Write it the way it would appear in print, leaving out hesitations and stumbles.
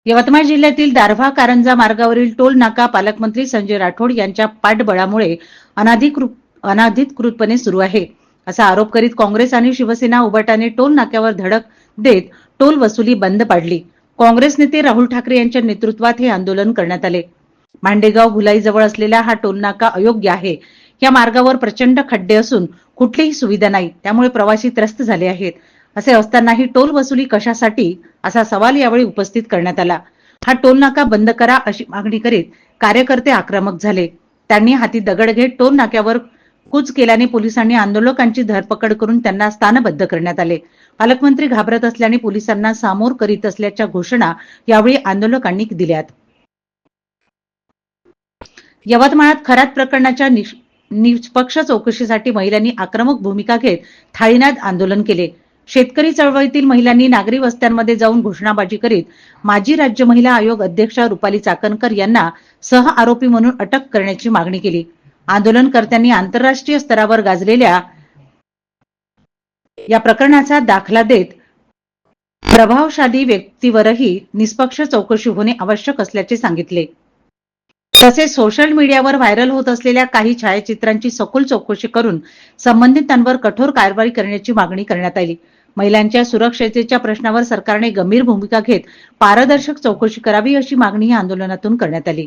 यवतमाळ जिल्ह्यातील दारव्हा कारंजा मार्गावरील टोल नाका पालकमंत्री संजय राठोड यांच्या पाठबळामुळे अनधिकृतपणे सुरू आहे असा आरोप करीत काँग्रेस आणि शिवसेना उभाटाने टोल नाक्यावर धडक देत टोल वसुली बंद पाडली। काँग्रेस नेते राहुल ठाकरे यांच्या नेतृत्वात हे आंदोलन करण्यात आले। मांडेगाव भुलाई जवळ असलेला हा टोल नाका अयोग्य आहे। या मार्गावर प्रचंड खड्डे असून कुठलीही सुविधा नाही, त्यामुळे प्रवासी त्रस्त झाले आहेत। असे असतानाही टोल वसुली कशासाठी असा सवाल यावेळी उपस्थित करण्यात आला। हा टोल नाका बंद करा अशी मागणी करीत कार्यकर्ते आक्रमक झाले। त्यांनी हाती दगड घेत टोल नाक्यावर कूच केल्याने पोलिसांनी आंदोलकांची धरपकड करून त्यांना स्थानबद्ध करण्यात आले। पालकमंत्री घाबरत असल्याने पोलिसांना सामोर करीत असल्याच्या घोषणा यावेळी आंदोलकांनी दिल्यात। यवतमाळात खरात प्रकरणाच्या निष्पक्ष चौकशीसाठी महिलांनी आक्रमक भूमिका घेत थाळीनाद आंदोलन केले। शेतकरी चळवळीतील महिलांनी नागरी वस्त्यांमध्ये जाऊन घोषणाबाजी करीत माजी राज्य महिला आयोग अध्यक्षा रुपाली चाकणकर यांना सह आरोपी म्हणून अटक करण्याची मागणी केली। आंदोलनकर्त्यांनी आंतरराष्ट्रीय स्तरावर गाजलेल्या या प्रकरणाचा दाखला देत प्रभावशाली व्यक्तीवरही निष्पक्ष चौकशी होणे आवश्यक असल्याचे सांगितले। तसेच सोशल मीडियावर व्हायरल होत असलेल्या काही छायाचित्रांची सखोल चौकशी करून संबंधितांवर कठोर कारवाई करण्याची मागणी करण्यात आली। महिलांच्या सुरक्षेच्या प्रश्नावर सरकारने गंभीर भूमिका घेत पारदर्शक चौकशी करावी अशी मागणी या आंदोलनातून करण्यात आली।